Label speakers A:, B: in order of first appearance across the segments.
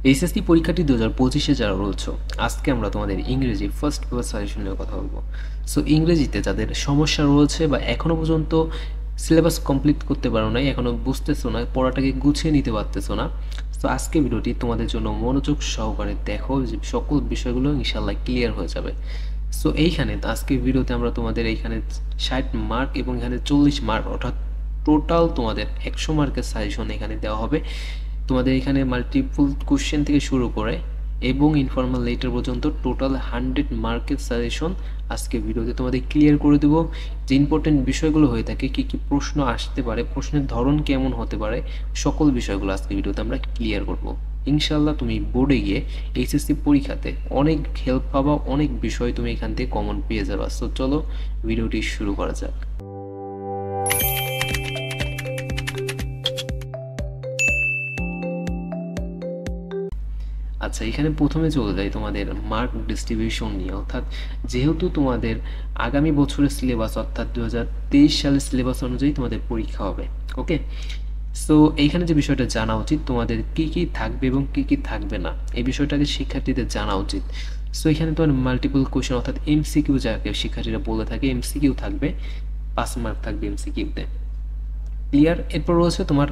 A: HSC পরীক্ষাটি 2025-এ যারা রয়েছে, আজকে আমরা তোমাদের ইংরেজি ফার্স্ট পেপার সাজেশন নিয়ে কথা বলবো। সো ইংরেজিতে যাদের সমস্যা রয়েছে বা এখনও পর্যন্ত সিলেবাস কমপ্লিট করতে পারো নাই, এখনও বুঝতেছো না, পড়াটাকে গুছিয়ে নিতে পারতেছো না, তো আজকে ভিডিওটি তোমাদের জন্য মনোযোগ সহকারে দেখো, যে সকল বিষয়গুলো ইনশাল্লাহ ক্লিয়ার হয়ে যাবে। সো এইখানে আজকে ভিডিওতে আমরা তোমাদের এইখানে 60 মার্ক এবং এখানে 40 মার্ক, অর্থাৎ টোটাল তোমাদের 100 মার্কের সাজেশন এখানে দেওয়া হবে। তোমাদের এখানে মাল্টিপল কোশ্চেন থেকে শুরু করে এবং ইনফর্মাল লেটার পর্যন্ত টোটাল 100 মার্কের সাজেশন আজকে ভিডিওতে তোমাদের ক্লিয়ার করে দেবো। যে ইম্পর্টেন্ট বিষয়গুলো হয়ে থাকে, কী কী প্রশ্ন আসতে পারে, প্রশ্নের ধরন কেমন হতে পারে, সকল বিষয়গুলো আজকে ভিডিওতে আমরা ক্লিয়ার করব। ইনশাল্লাহ তুমি বোর্ডে গিয়ে এইচএসসি পরীক্ষাতে অনেক হেল্প পাবা, অনেক বিষয় তুমি এখান থেকে কমন পেয়ে যাবা। সো চলো ভিডিওটি শুরু করা যাক। আচ্ছা, এখানে প্রথমে চলে যাই তোমাদের মার্ক ডিস্ট্রিবিউশন নিয়ে। অর্থাৎ যেহেতু তোমাদের আগামী বছরের সিলেবাস অর্থাৎ 2023 সালের সিলেবাস অনুযায়ী তোমাদের পরীক্ষা হবে, ওকে। সো এইখানে যে বিষয়টা জানা উচিত, তোমাদের কি কি থাকবে এবং কি কি থাকবে না, এই বিষয়টাকে শিক্ষার্থীদের জানা উচিত। সো এখানে তোমার মাল্টিপল কোশ্চেন অর্থাৎ এমসিকিউ, যাকে শিক্ষার্থীরা বলে থাকে, এমসিকিউ থাকবে, 5 মার্ক থাকবে এমসিকিউতে, ক্লিয়ার। এরপর রয়েছে তোমার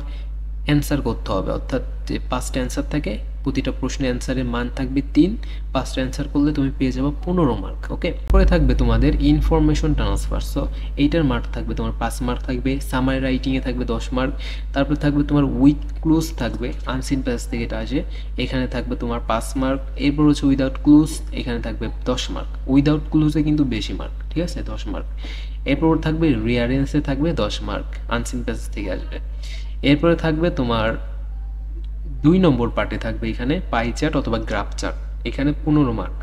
A: অ্যান্সার করতে হবে, অর্থাৎ যে 5টা অ্যান্সার থাকে, প্রতিটা প্রশ্নের অ্যান্সারের মান থাকবে 3, 5টা অ্যান্সার করলে তুমি পেয়ে যাবে 15 মার্ক, ওকে। পরে থাকবে তোমাদের ইনফরমেশন ট্রান্সফার, সো এইটার মার্ক থাকবে তোমার 5 মার্ক থাকবে। সামারি রাইটিংয়ে থাকবে 10 মার্ক। তারপরে থাকবে তোমার উইথ ক্লুজ থাকবে, আনসিন প্যাসেজ থেকে এটা আসে, এখানে থাকবে তোমার 5 মার্ক। এরপর হচ্ছে উইদাউট ক্লুজ, এখানে থাকবে 10 মার্ক। উইদাউট ক্লুজে কিন্তু বেশি মার্ক, ঠিক আছে, 10 মার্ক। এরপর থাকবে রিয়ারেন্সে থাকবে 10 মার্ক, আনসিন প্যাসেজ থেকে আসবে। এরপরে থাকবে তোমার 2 নম্বর পার্টে থাকবে এখানে পাই চার্ট অথবা গ্রাফ চার্ট, এখানে 15 মার্ক।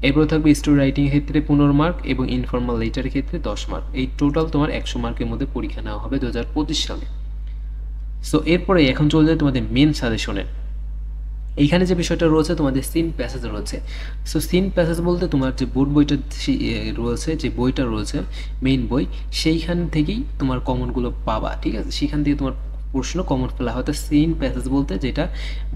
A: এরপরে থাকবে স্টোরি রাইটিং ক্ষেত্রে 15 মার্ক এবং ইনফর্মাল লেটারের ক্ষেত্রে 10 মার্ক। এই টোটাল তোমার 100 মার্কের মধ্যে পরীক্ষা নেওয়া হবে 2025 সালে। সো এরপরে এখন চলে যায় তোমাদের মেন সাজেশনে। এইখানে যে বিষয়টা রয়েছে, তোমাদের সিন প্যাসেজ রয়েছে। সো সিন প্যাসেজ বলতে তোমার যে বোর্ড বইটা রয়েছে, যে বইটা রয়েছে মেইন বই, সেইখান থেকেই তোমার কমনগুলো পাবা, ঠিক আছে। সেখান থেকে তোমার প্রশ্ন কমন ফেলা হয়। সিন প্যাসেজ বলতে যেটা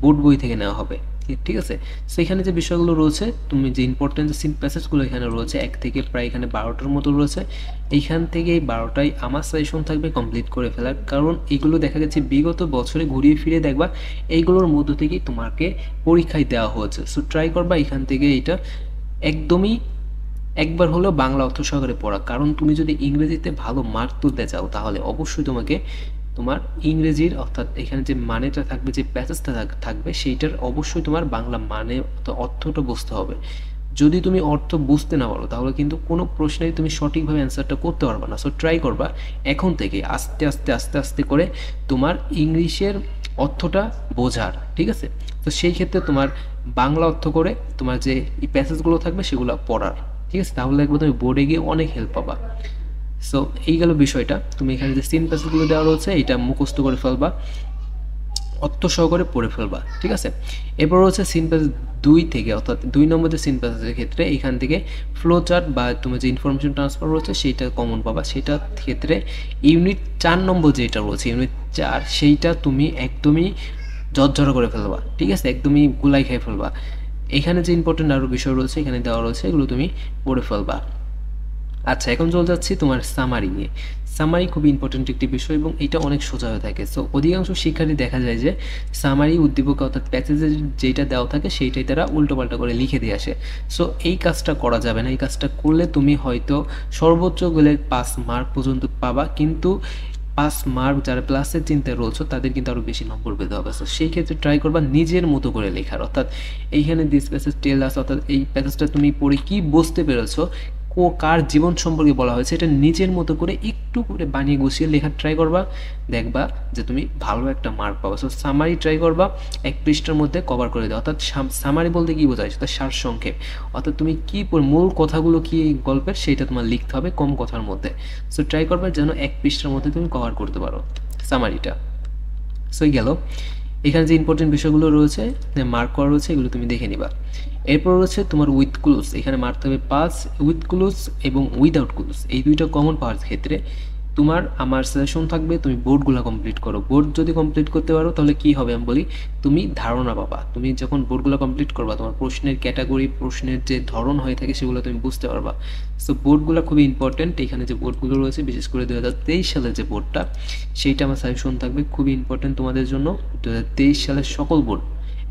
A: বোর্ড বই থেকে নেওয়া হবে, ঠিক আছে। সো এখানে যে বিষয়গুলো রয়েছে, তুমি যে ইম্পর্টেন্ট সিন প্যাসেজগুলো এখানে রয়েছে, 1 থেকে প্রায় এখানে 12টার মতো রয়েছে। এইখান থেকে এই 12টাই আমার সাজেশন থাকবে কমপ্লিট করে ফেলার, কারণ এইগুলো দেখা গেছে বিগত বছরে ঘুরিয়ে ফিরে দেখবা এইগুলোর মধ্য থেকেই তোমাকে পরীক্ষায় দেওয়া হয়েছে। সো ট্রাই করবা এখান থেকে এটা একদমই একবার হলেও বাংলা অর্থ সহকারে পড়া, কারণ তুমি যদি ইংরেজিতে ভালো মার্ক তুলতে চাও তাহলে অবশ্যই তোমাকে তোমার ইংরেজির অর্থাৎ এখানে যে মানেটা থাকবে, যে প্যাসেজটা থাকবে, সেইটার অবশ্যই তোমার বাংলা মানে অর্থটা বুঝতে হবে। যদি তুমি অর্থ বুঝতে না পারো তাহলে কিন্তু কোনো প্রশ্নেই তুমি সঠিকভাবে অ্যান্সারটা করতে পারবে না। সো ট্রাই করবা এখন থেকে আস্তে আস্তে আস্তে আস্তে করে তোমার ইংলিশের অর্থটা বোঝার, ঠিক আছে। তো সেই ক্ষেত্রে তোমার বাংলা অর্থ করে তোমার যে এই প্যাসেজগুলো থাকবে সেগুলো পড়ার, ঠিক আছে, তাহলে একবার তুমি বোর্ডে গিয়ে অনেক হেল্প পাবা। সো এই গেল বিষয়টা। তুমি এখানে যে সিন প্যাসেজগুলো দেওয়া রয়েছে এটা মুখস্থ করে ফেলবা, অর্থ সহকারে পড়ে ফেলবা, ঠিক আছে। এরপর হচ্ছে সিন প্যাসেজ 2 থেকে, অর্থাৎ 2 নম্বর যে সিন প্যাসেজের ক্ষেত্রে এখান থেকে ফ্লো চার্ট বা তুমি যে ইনফরমেশন ট্রান্সফার রয়েছে সেইটা কমন পাবা। সেটার ক্ষেত্রে ইউনিট 4 নম্বর যেটা রয়েছে, ইউনিট 4, সেইটা তুমি একদমই ঝরঝরা করে ফেলবা, ঠিক আছে, একদমই গুলাই খেয়ে ফেলবা। এখানে যে ইম্পর্টেন্ট আরও বিষয় রয়েছে এখানে দেওয়া রয়েছে, এগুলো তুমি পড়ে ফেলবা। আচ্ছা, এখন চলে যাচ্ছি তোমার সামারি নিয়ে। সামারি খুবই ইম্পর্টেন্ট একটি বিষয় এবং এটা অনেক সোজা হয়ে থাকে। সো অধিকাংশ শিক্ষার্থী দেখা যায় যে সামারি উদ্দীপক অর্থাৎ প্যাসেজে যেটা দেওয়া থাকে সেইটাই তারা উল্টোপাল্টা করে লিখে দিয়ে আসে। সো এই কাজটা করা যাবে না। এই কাজটা করলে তুমি হয়তো সর্বোচ্চ গেলে 5 মার্ক পর্যন্ত পাবা, কিন্তু 5 মার্ক যারা প্লাসের চিন্তায় রয়েছে তাদের কিন্তু আরও বেশি নম্বর পেতে হবে। সো সেই ক্ষেত্রে ট্রাই করবা নিজের মতো করে লেখার, অর্থাৎ এইখানে দিস প্যাসেজ টেল আস, অর্থাৎ এই প্যাসেজটা তুমি পড়ে কি বুঝতে পেরেছো, কার জীবন সম্পর্কে বলা হয়েছে, এটা নিজের মতো করে একটু করে বানিয়ে গুছিয়ে লেখার ট্রাই করবা, দেখবা যে তুমি ভালো একটা মার্ক পাবা। সো সামারি ট্রাই করবা 1 পৃষ্ঠার মধ্যে কভার করে দাও। অর্থাৎ সামারি বলতে কী বোঝায়, সেটা সারসংক্ষেপ, অর্থাৎ তুমি কী মূল কথাগুলো কী গল্পের সেইটা তোমার লিখতে হবে কম কথার মধ্যে। সো ট্রাই করবা যেন 1 পৃষ্ঠার মধ্যে তুমি কভার করতে পারো সামারিটা। সো গেল এখানে যে ইম্পর্টেন্ট বিষয়গুলো রয়েছে মার্ক করা রয়েছে, এগুলো তুমি দেখে নিবা। এরপর রয়েছে তোমার উইথ ক্লুজ, এখানে মারতে হবে 5, উইথ ক্লুজ এবং উইদাউট ক্লুজ, এই দুইটা কমন পাওয়ার ক্ষেত্রে তোমার আমার সাজেশন থাকবে তুমি বোর্ডগুলো কমপ্লিট করো। বোর্ড যদি কমপ্লিট করতে পারো তাহলে কি হবে আমি বলি, তুমি ধারণা পাবা। তুমি যখন বোর্ডগুলো কমপ্লিট করবা তোমার প্রশ্নের ক্যাটাগরি, প্রশ্নের যে ধরন হয়ে থাকে সেগুলো তুমি বুঝতে পারবা। সো বোর্ডগুলো খুবই ইম্পর্টেন্ট। এখানে যে বোর্ডগুলো রয়েছে বিশেষ করে 2023 সালের যে বোর্ডটা, সেইটা আমার সাজেশন থাকবে খুবই ইম্পর্টেন্ট তোমাদের জন্য। 2023 সালের সকল বোর্ড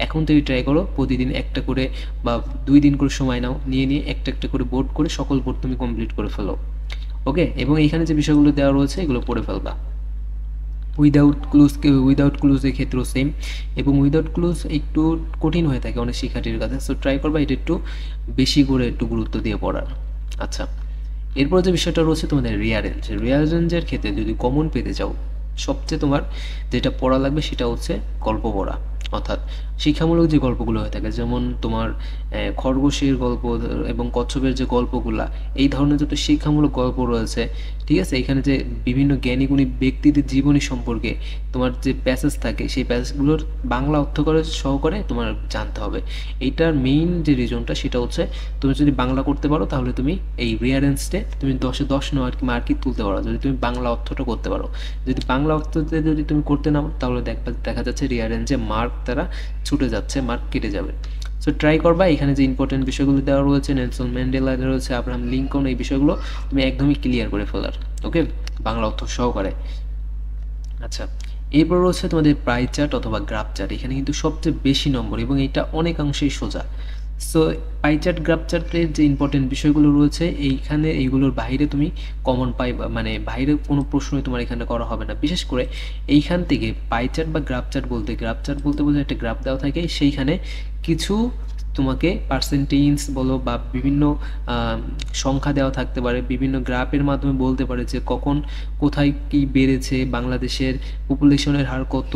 A: এখন থেকে ট্রাই করো, প্রতিদিন একটা করে বা 2 দিন করে সময় নাও, নিয়ে একটা একটা করে বোর্ড করে সকল বোর্ড তুমি কমপ্লিট করে ফেলো। ওকে, এবং এইখানে যে বিষয়গুলো দেওয়া রয়েছে এগুলো পড়ে ফেলবা। উইদাউট ক্লুজের ক্ষেত্রেও সেম, এবং উইদাউট ক্লুজ একটু কঠিন হয়ে থাকে অনেক শিক্ষার্থীর কাছে। সো ট্রাই করবা এটা একটু বেশি করে একটু গুরুত্ব দিয়ে পড়ার। আচ্ছা, এরপর যে বিষয়টা রয়েছে তোমাদের রিয়ারেঞ্জের ক্ষেত্রে যদি কমন পেতে চাও, সবচেয়ে তোমার যেটা পড়া লাগবে সেটা হচ্ছে গল্প পড়া, অর্থাৎ শিক্ষামূলক যে গল্পগুলো হয়ে থাকে, যেমন তোমার খরগোশের গল্প এবং কচ্ছপের যে গল্পগুলা, এই ধরনের যত শিক্ষামূলক গল্প রয়েছে, ঠিক আছে, এখানে যে বিভিন্ন জ্ঞানীগুণী ব্যক্তিদের জীবনী সম্পর্কে তোমার যে প্যাসেজ থাকে সেই প্যাসেজগুলোর বাংলা অর্থ করে সহকারে তোমার জানতে হবে। এইটার মেইন যে রিজনটা সেটা হচ্ছে তুমি যদি বাংলা করতে পারো তাহলে তুমি এই রিয়ারেন্সটে তুমি 10-এ 10 মার্কই তুলতে পারো, যদি তুমি বাংলা অর্থটা করতে পারো। যদি বাংলা অর্থতে যদি তুমি করতে নাও তাহলে দেখা যাচ্ছে রিয়ারেঞ্জে মার্ক তারা ছুটে যাচ্ছে, মার্ক কেটে যাবে। সো ট্রাই করবা এখানে যে ইম্পর্টেন্ট বিষয়গুলো দেওয়া রয়েছে, নেলসন ম্যান্ডেলা রয়েছে, আব্রাহাম লিঙ্কন, এই বিষয়গুলো তুমি একদমই ক্লিয়ার করে ফেলার। ওকে, বাংলা অর্থ সহকারে। আচ্ছা, এরপর রয়েছে তোমাদের পাই চার্ট অথবা গ্রাফ চার্ট। এখানে কিন্তু সবচেয়ে বেশি নম্বর এবং এটা অনেকাংশেই সোজা। সো পাই চার্ট, গ্রাফ চার্টের যে ইম্পর্টেন্ট বিষয়গুলো রয়েছে এইখানে, এইগুলোর বাইরে তুমি কমন পাইবা, মানে বাইরে কোনো প্রশ্নই তোমার এখানে করা হবে না। বিশেষ করে এইখান থেকে পাই চার্ট বা গ্রাফ চার্ট বলতে বোঝায় একটা গ্রাফ দেওয়া থাকে, সেইখানে কিছু তোমাকে পার্সেন্টেজ বলো বা বিভিন্ন সংখ্যা দেওয়া থাকতে পারে, বিভিন্ন গ্রাফের মাধ্যমে বলতে পারে যে কখন কোথায় কি বেড়েছে, বাংলাদেশের পপুলেশনের হার কত,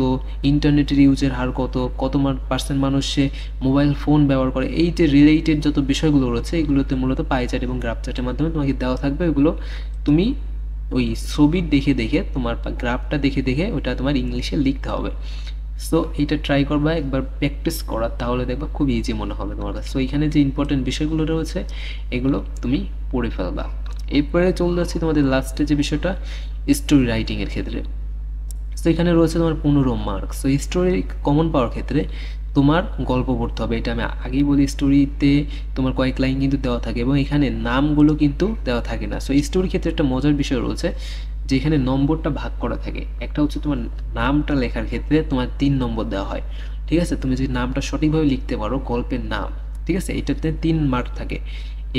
A: ইন্টারনেটের ইউজের হার কত, কত পার্সেন্ট মানুষ সে মোবাইল ফোন ব্যবহার করে। এই যে রিলেটেড যত বিষয়গুলো রয়েছে এগুলোতে মূলত পাই চার্ট এবং গ্রাফ চার্টের মাধ্যমে তোমাকে দেওয়া থাকবে। এগুলো তুমি ওই ছবি দেখে দেখে, তোমার গ্রাফটা দেখে দেখে ওটা তোমার ইংলিশে লিখতে হবে। সো এইটা ট্রাই করবা একবার প্র্যাকটিস করার, তাহলে দেখবা খুব ইজি মনে হবে তোমার কাছে। সো এখানে যে ইম্পর্টেন্ট বিষয়গুলো রয়েছে এগুলো তুমি পড়ে ফেলবা। এরপরে চলে যাচ্ছি তোমাদের লাস্টে যে বিষয়টা, স্টোরি রাইটিংয়ের ক্ষেত্রে। সো এখানে রয়েছে তোমার 15 মার্ক। সো স্টোরি কমন পাওয়ার ক্ষেত্রে তোমার গল্প পড়তে হবে। এটা আমি আগেই বলি, স্টোরিতে তোমার কয়েক লাইন কিন্তু দেওয়া থাকে এবং এখানে নামগুলো কিন্তু দেওয়া থাকে না। সো স্টোরির ক্ষেত্রে একটা মজার বিষয় রয়েছে, যেখানে নম্বরটা ভাগ করা থাকে। একটা হচ্ছে তোমার নামটা লেখার ক্ষেত্রে তোমার 3 নম্বর দেওয়া হয়, ঠিক আছে। তুমি যদি নামটা সঠিকভাবে লিখতে পারো, গল্পের নাম, ঠিক আছে, এটাতে 3 মার্ক থাকে,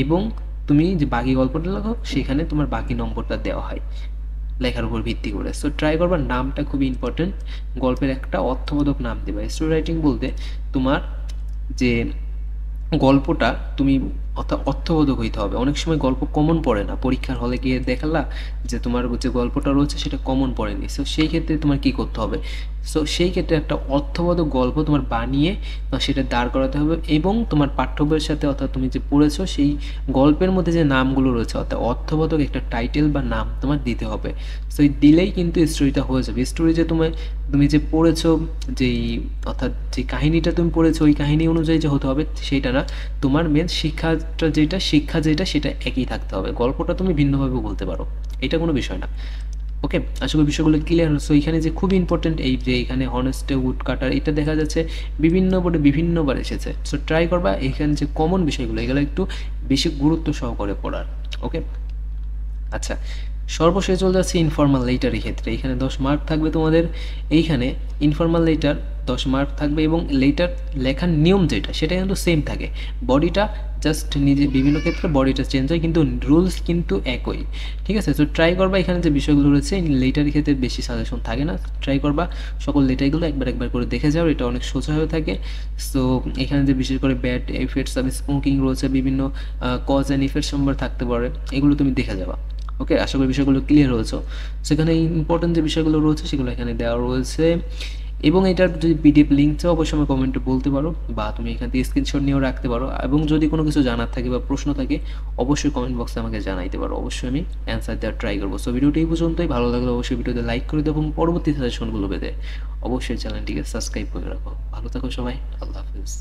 A: এবং তুমি যে বাকি গল্পটা লেখো সেখানে তোমার বাকি নম্বরটা দেওয়া হয় লেখার উপর ভিত্তি করে। সো ট্রাই করবা, নামটা খুবই ইম্পর্টেন্ট, গল্পের একটা অর্থবোধক নাম দেবা। স্টোরি রাইটিং বলতে তোমার যে গল্পটা তুমি অর্থবোধক হইতে হবে। অনেক সময় গল্প কমন পড়ে না, পরীক্ষার হলে গিয়ে দেখালা যে তোমার যে গল্পটা রয়েছে সেটা কমন পড়েনি। সো সেই ক্ষেত্রে তোমার কি করতে হবে, সো সেই ক্ষেত্রে একটা অর্থবোধক গল্প তোমার বানিয়ে সেটা দাঁড় করাতে হবে, এবং তোমার পাঠ্য বইয়ের সাথে, অর্থাৎ তুমি যে পড়েছো সেই গল্পের মধ্যে যে নামগুলো রয়েছে, অর্থাৎ অর্থবোধক একটা টাইটেল বা নাম তোমার দিতে হবে। সো এই দিলেই কিন্তু স্টোরিটা হয়ে যাবে। স্টোরি যে তুমি যে পড়েছো, যেই অর্থাৎ যে কাহিনীটা তুমি পড়েছো ওই কাহিনী অনুযায়ী যে হতে হবে সেইটা না, তোমার মেন শিক্ষা যেটা সেটা একই থাকতে হবে। গল্পটা তুমি ভিন্নভাবে বলতে পারো, এটা কোনো বিষয় না। ওকে, আশা করি বিষয়গুলো ক্লিয়ার হচ্ছে। এখানে যে খুব ইম্পর্টেন্ট এই যে এখানে হনেস্টে উড কাটার, এটা দেখা যাচ্ছে বিভিন্ন বোর্ডে বিভিন্নবার এসেছে। সো ট্রাই করবা এখানে যে কমন বিষয়গুলো এগুলো একটু বেশি গুরুত্ব সহকারে পড়ার। ওকে, আচ্ছা, সর্বশেষ চলে যাচ্ছে ইনফর্মাল লেটারের ক্ষেত্রে। এখানে 10 মার্ক থাকবে তোমাদের। এইখানে ইনফর্মাল লেটার 10 মার্ক থাকবে, এবং লেটার লেখার নিয়ম যেটা সেটা কিন্তু সেম থাকে। বডিটা জাস্ট নিজে বিভিন্ন ক্ষেত্রে বডিটা চেঞ্জ হয়, কিন্তু রুলস কিন্তু একই, ঠিক আছে। সো ট্রাই করবা এখানে যে বিষয়গুলো রয়েছে লেটারের ক্ষেত্রে বেশি সাজেশন থাকে না। ট্রাই করবা সকল লেটারগুলো একবার করে দেখে যাও, এটা অনেক সোজা হয়ে থাকে। সো এখানে যে বিশেষ করে ব্যাড এফেক্টস অফ স্মোকিং রয়েছে, বিভিন্ন কজ অ্যান্ড ইফেক্টস সম্পর্কে থাকতে পারে, এগুলো তুমি দেখে যাবা। ওকে, আশা করি বিষয়গুলো ক্লিয়ার হয়েছে। সেখানে ইম্পর্টেন্ট যে বিষয়গুলো রয়েছে সেগুলো এখানে দেওয়া রয়েছে, এবং এটার যদি পিডিএফ লিঙ্ক চাও অবশ্যই আমার কমেন্টে বলতে পারো, বা তুমি এখান থেকে স্ক্রিনশট নিয়েও রাখতে পারো। এবং যদি কোনো কিছু জানার থাকে বা প্রশ্ন থাকে অবশ্যই কমেন্ট বক্সে আমাকে জানাইতে পারো, অবশ্যই আমি অ্যান্সার দেওয়ার ট্রাই করবো। সো ভিডিওটি এই পর্যন্তই। ভালো লাগলে অবশ্যই ভিডিওতে লাইক করে দেবো, এবং পরবর্তী সাজেশনগুলো পেতে অবশ্যই চ্যানেলটিকে সাবস্ক্রাইব করে রাখো। ভালো থাকো সবাই, আল্লাহ হাফিজ।